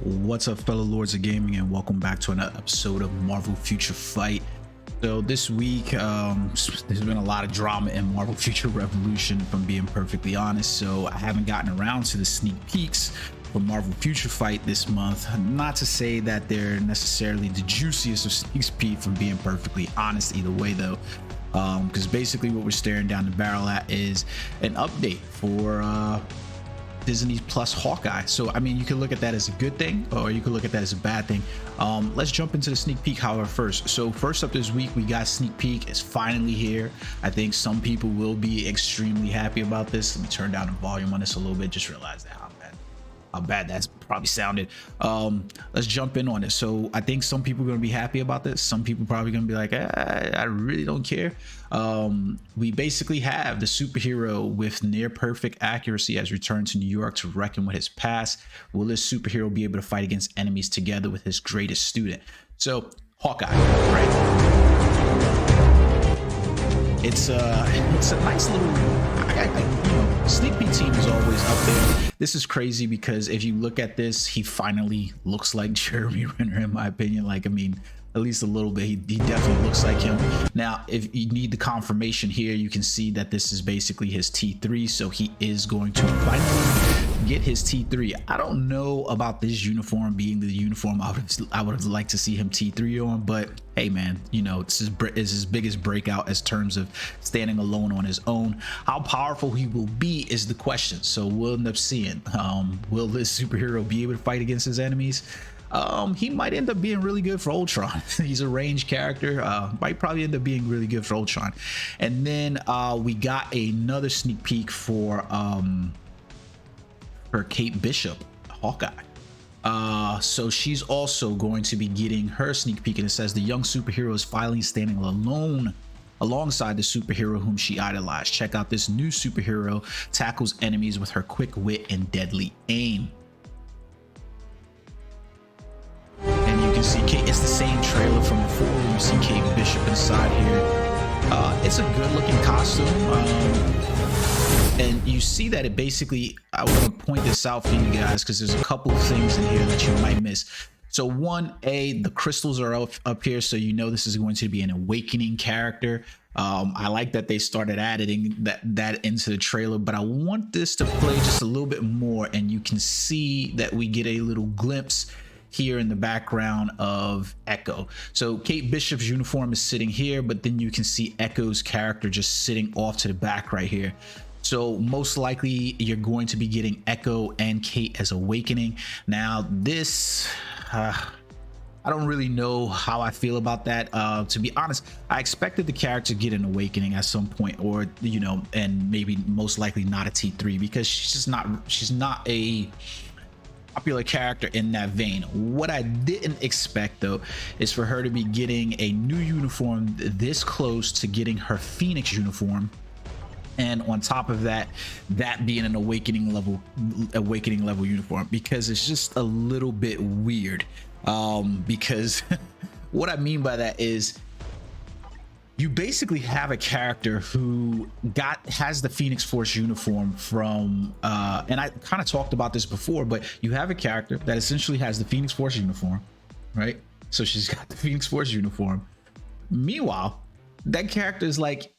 What's up, fellow lords of gaming, and welcome back to another episode of Marvel Future Fight. So this week there's been a lot of drama in Marvel Future Revolution, if I'm being perfectly honest. So I haven't gotten around to the sneak peeks for Marvel Future Fight this month. Not to say that they're necessarily the juiciest of sneak peeks, from being perfectly honest either way though, because basically what we're staring down the barrel at is an update for Disney Plus Hawkeye. So I mean, you can look at that as a good thing, or you can look at that as a bad thing. Let's jump into the sneak peek, however, first. So first up this week, we got sneak peek. It's finally here. I think some people will be extremely happy about this. Let me turn down the volume on this a little bit. Just realize that how bad that's probably sounded. Let's jump in on it. So I think some people are going to be happy about this. Some people probably going to be like, I really don't care. We basically have the superhero with near perfect accuracy has returned to New York to reckon with his past. Will this superhero be able to fight against enemies together with his greatest student? So Hawkeye, right? It's a nice little, sneak peek team is always up there. This is crazy because if you look at this, he finally looks like Jeremy Renner, in my opinion. Like, I mean, at least a little bit. He definitely looks like him. Now, if you need the confirmation here, you can see that this is basically his T3. So he is going to finally get his T3. I don't know about this uniform being the uniform I would have liked to see him T3 on, but hey man, you know, this is his biggest breakout as terms of standing alone on his own. How powerful he will be is the question. So we'll end up seeing, will this superhero be able to fight against his enemies? He might end up being really good for Ultron. He's a ranged character, might probably end up being really good for Ultron. And then we got another sneak peek for Kate Bishop, Hawkeye. So she's also going to be getting her sneak peek, and it says the young superhero is finally standing alone alongside the superhero whom she idolized. Check out this new superhero tackles enemies with her quick wit and deadly aim. And you can see it's the same trailer from before. You see Kate Bishop inside here. It's a good looking costume. And you see that it basically, I want to point this out for you guys because there's a couple of things in here that you might miss. So one, the crystals are up here, so you know this is going to be an awakening character. I like that they started adding that into the trailer, but I want this to play just a little bit more, and you can see that we get a little glimpse here in the background of Echo. So Kate Bishop's uniform is sitting here, but then you can see Echo's character just sitting off to the back right here. So most likely you're going to be getting Echo and Kate as awakening. Now this, I don't really know how I feel about that. To be honest, I expected the character to get an awakening at some point, or you know, and maybe most likely not a T3, because she's not a popular character in that vein. What I didn't expect though is for her to be getting a new uniform this close to getting her Phoenix uniform, and on top of that being an awakening level uniform, because it's just a little bit weird. Because what I mean by that is you basically have a character who has the Phoenix Force uniform from and I kind of talked about this before, but you have a character that essentially has the Phoenix Force uniform, right? So she's got the Phoenix Force uniform. Meanwhile, that character is like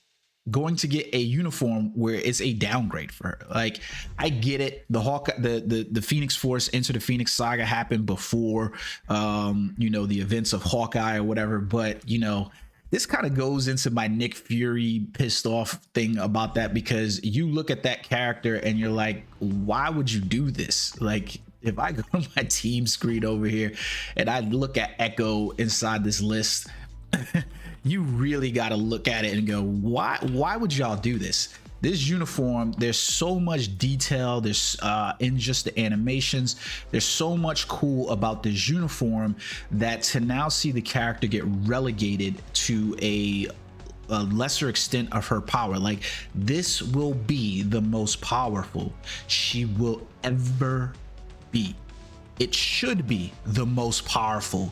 going to get a uniform where it's a downgrade for her. Like, I get it, the Hawkeye, the Phoenix Force Into the Phoenix saga happened before you know, the events of Hawkeye or whatever, but you know, this kind of goes into my Nick Fury pissed off thing about that, because you look at that character and you're like, why would you do this? Like, if I go to my team screen over here and I look at Echo inside this list, you really got to look at it and go, why would y'all do this? This uniform, there's so much detail, there's in just the animations, there's so much cool about this uniform, that to now see the character get relegated to a lesser extent of her power, like, this will be the most powerful she will ever be. It should be the most powerful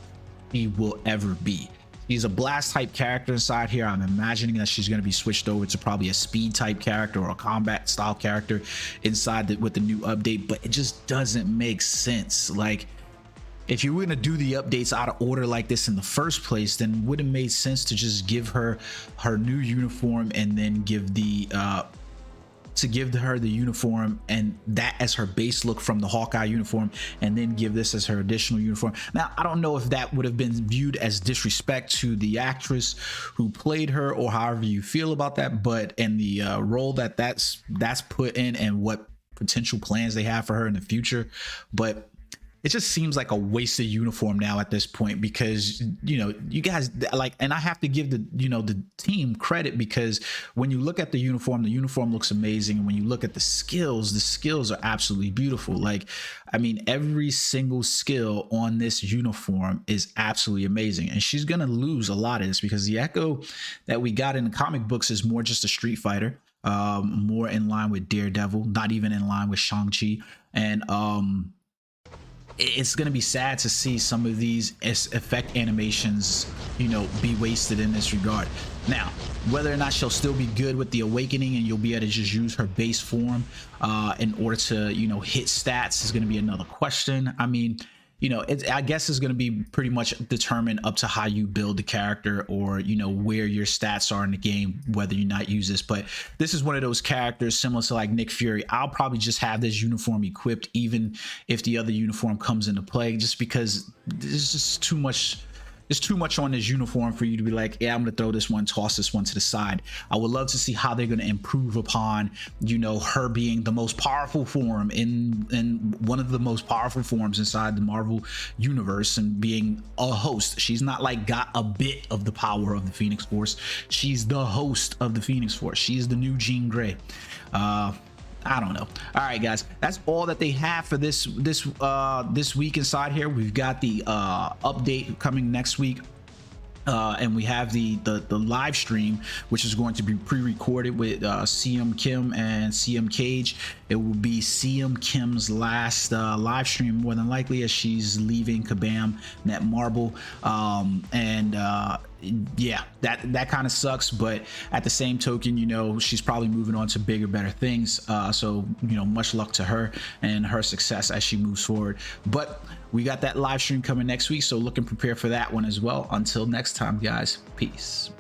she will ever be. He's a blast type character inside here. I'm imagining that she's going to be switched over to probably a speed type character or a combat style character inside with the new update, but it just doesn't make sense. Like, if you were going to do the updates out of order like this in the first place, then would have made sense to just give her her new uniform and then give her the uniform and that as her base look from the Hawkeye uniform, and then give this as her additional uniform. Now, I don't know if that would have been viewed as disrespect to the actress who played her, or however you feel about that, but in the role that's put in and what potential plans they have for her in the future. But it just seems like a wasted uniform now at this point, because you guys like, and I have to give the team credit, because when you look at the uniform looks amazing, and when you look at the skills are absolutely beautiful. Like, I mean, every single skill on this uniform is absolutely amazing, and she's gonna lose a lot of this because the Echo that we got in the comic books is more just a Street Fighter, more in line with Daredevil, not even in line with Shang-Chi. And it's going to be sad to see some of these effect animations, be wasted in this regard. Now, whether or not she'll still be good with the Awakening and you'll be able to just use her base form in order to, hit stats is going to be another question. I mean, I guess it's going to be pretty much determined up to how you build the character, or where your stats are in the game, whether you not use this. But this is one of those characters similar to like Nick Fury. I'll probably just have this uniform equipped even if the other uniform comes into play, just because there's just too much. There's too much on this uniform for you to be like, yeah, I'm gonna throw this one, toss this one to the side. I would love to see how they're gonna improve upon, her being the most powerful form in one of the most powerful forms inside the Marvel universe, and being a host. She's not like got a bit of the power of the Phoenix Force. She's the host of the Phoenix Force. She's the new Jean Grey. I don't know. All right, guys, that's all that they have for this week inside here. We've got the update coming next week, and we have the live stream, which is going to be pre-recorded with CM Kim and CM Cage. It will be CM Kim's last live stream, more than likely, as she's leaving Kabam Netmarble. Yeah, that kind of sucks, but at the same token, she's probably moving on to bigger, better things. So much luck to her and her success as she moves forward. But we got that live stream coming next week, so look and prepare for that one as well. Until next time, guys, peace.